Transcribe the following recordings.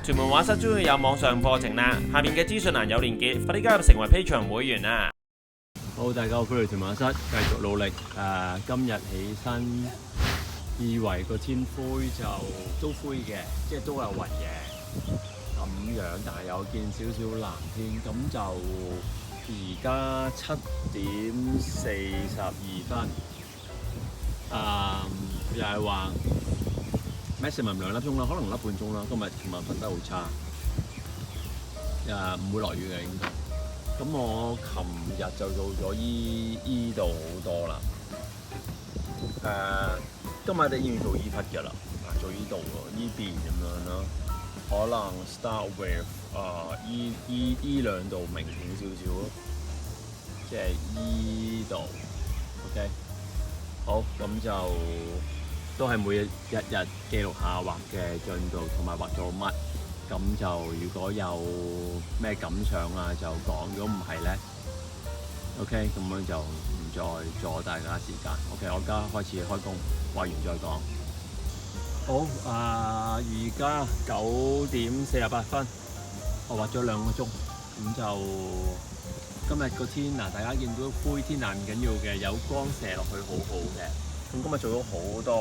屯門畫室終於有網上課程啦，下面嘅資訊欄有連結，快啲加入成為 Patreon 會員啦！好，大家好，歡迎屯馬室，繼續努力。今日起身，以為個天灰就都灰嘅，即係都有雲嘅咁樣，但係有見少少藍天。咁就而家7:42。又係話 maximum 2粒鐘啦，可能1粒半鐘啦。琴日瞓得好差，唔會落雨嘅應該。咁我琴日就做咗依度好多啦。今日你要做依忽嘅啦，做依度喎，依邊咁樣啦。可能 start with 依兩度明顯少少咯，即係依度。OK， 好，咁就都係每日記錄下畫嘅進度同埋畫咗乜。咁就如果有咩感想啊就講，如果唔係咧 ，OK， 咁樣就唔再阻大家時間。OK， 我而家開始開工，畫完再講。好，而家9:48，我畫咗2個鐘，咁就今日個天大家見到灰天唔緊要嘅，有光射落去好好嘅。咁今日做咗好多，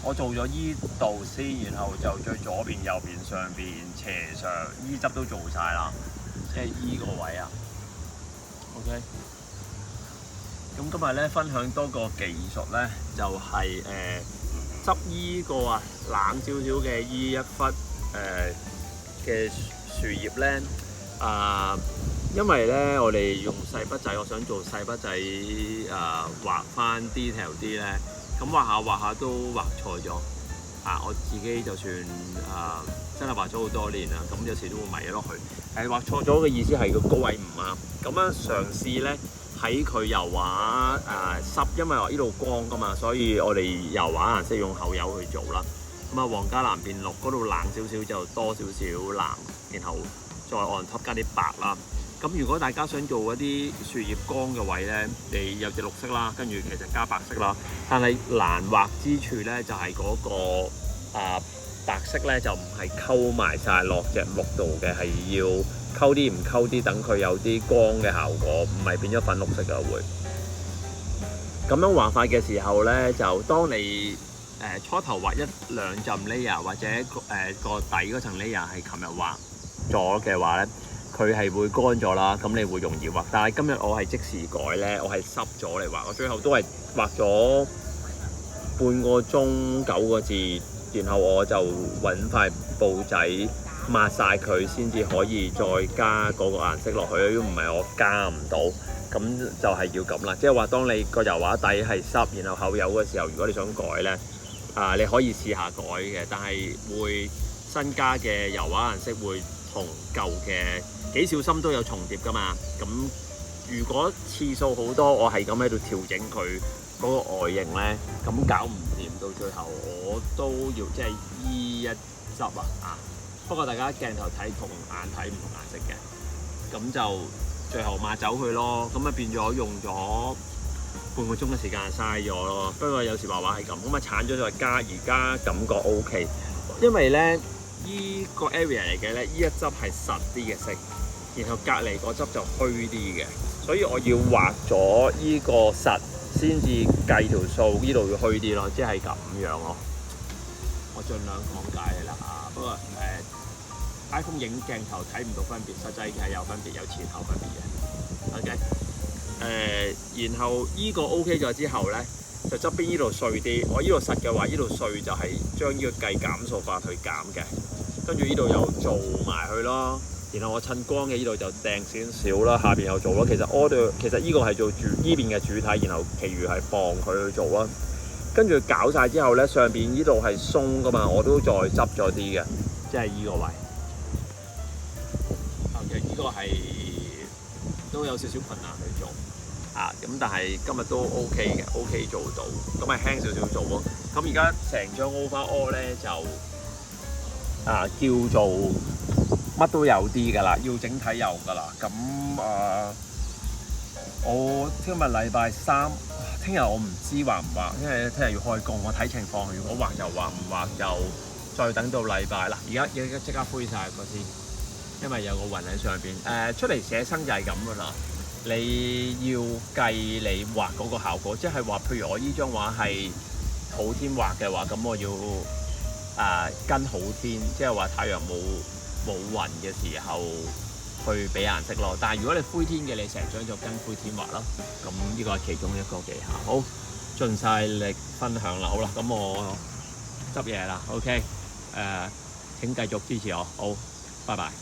我做咗依度先，然後就最左邊、右邊、上邊、斜上依執都做晒啦，即係依個位啊。OK， 咁今日咧分享多個技術咧，就係執依個冷少少嘅依一忽嘅樹葉咧，因為咧我哋用細筆仔，我想做細筆仔畫翻 detail 啲咧，咁畫下都畫錯咗。我自己就算真係畫咗好多年啦，咁有時都會迷咗落去。畫錯咗嘅意思係個高位唔啱。咁樣嘗試咧喺佢油畫濕，因為我呢度光噶嘛，所以我哋油畫顏色用厚油去做啦。咁黃加藍變綠，嗰度冷少少就多少少藍，然後再on top加啲白啦。咁如果大家想做一啲樹葉光嘅位咧，你有隻綠色啦，跟住其實加白色啦。但係難畫之處咧，就係嗰個白色咧就唔係溝埋晒落隻綠度嘅，係要溝啲唔溝啲，等佢有啲光嘅效果，唔係變咗粉綠色嘅會。咁樣畫法嘅時候咧，就當你初頭畫1-2浸 layer 或者個底嗰層 layer 係琴日畫咗嘅話咧，佢係會乾咗啦，咁你會容易畫。但係今日我係即時改咧，我係濕咗嚟畫，我最後都係畫咗半個鐘9個字，然後我就揾塊布仔抹晒佢，先至可以再加嗰個顏色落去。如果唔係我加唔到，咁就係要咁啦。即係話當你個油畫底係濕，然後厚油嘅時候，如果你想改咧，你可以試下改嘅，但係會新加嘅油畫顏色會同舊嘅幾小心都有重疊噶嘛。咁如果次數好多，我係咁喺度調整佢嗰個外形咧，咁搞唔掂，到最後我都要即係依一執不過大家鏡頭睇同眼睇唔同顏色嘅，咁就最後抹走佢咯。咁變咗用咗半個鐘嘅時間嘥咗咯。不過有時畫畫係咁，咁鏟咗再加，而家感覺 OK， 因為咧依個 area 嚟嘅咧，依一執係實啲嘅色，然後隔離嗰執就虛啲嘅，所以我要畫咗依個實先至計條數，呢度要虛啲咯，即係咁樣咯。我盡量講解啦不過iPhone 影鏡頭睇唔到分別，實際係有分別，有前後分別嘅。OK，然後依個 OK 咗之後咧，就側邊依度碎啲。我依度實嘅話，依度碎就係將依個計減數法去減嘅。跟住依度又做埋去咯。然後我趁光嘅依度就掟少少啦，下邊又做咯。其實依個係做依邊嘅主體，然後其餘係幫佢去做啦。跟住搞晒之後咧，上邊依度係鬆噶嘛，我都再執咗啲嘅，即係依個位。呢個係都有少少困難去做咁但係今日都 OK 嘅 ，OK 做到，咁咪輕少少做咯。咁而家成張 overall 咧就叫做乜都有啲㗎啦，要整體有㗎啦。咁我聽日禮拜3，聽日我唔知畫唔畫，因為聽日要開工，我睇情況。如果畫就畫，唔畫就再等到禮拜嗱，而家即刻灰晒個天，因為有個雲喺上邊。出嚟寫生就係咁噶啦，你要計你畫嗰個效果，即係話，譬如我依張畫係好天畫嘅話，咁我要跟好天，即係話太陽冇雲嘅時候去俾顏色咯。但係如果你灰天嘅，你成張就跟灰天畫咯。咁呢個係其中一個技巧。好，盡晒力分享啦。好啦，咁我執嘢啦。OK，請繼續支持我。好，拜拜。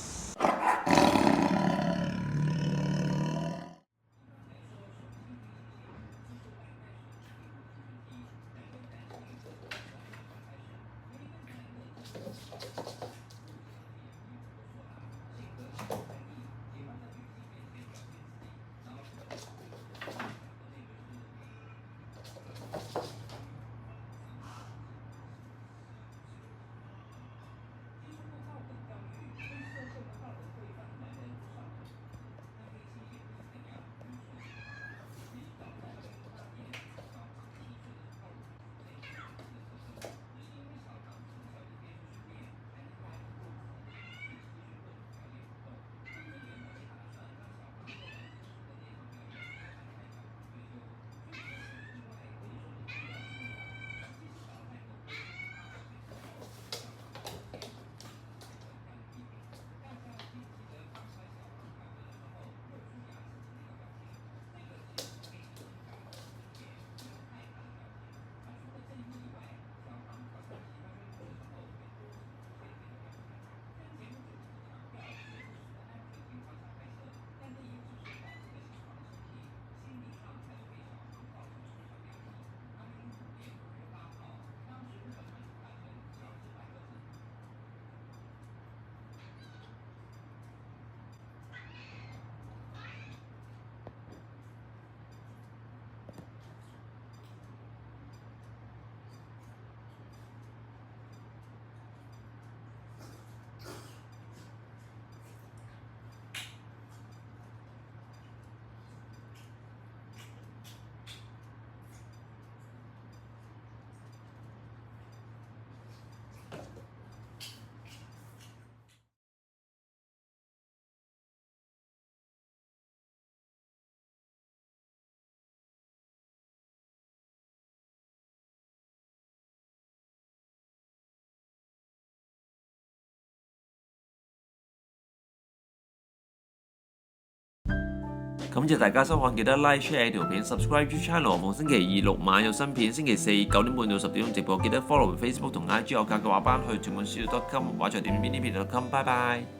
感謝大家收看，記得 like share 條片 ，subscribe YouTube channel。逢星期二6晚有新片，星期4 9點半到10點鐘直播。記得 follow Facebook 同 IG 我教嘅畫班去全本書.com 畫在點邊呢片.com。拜拜。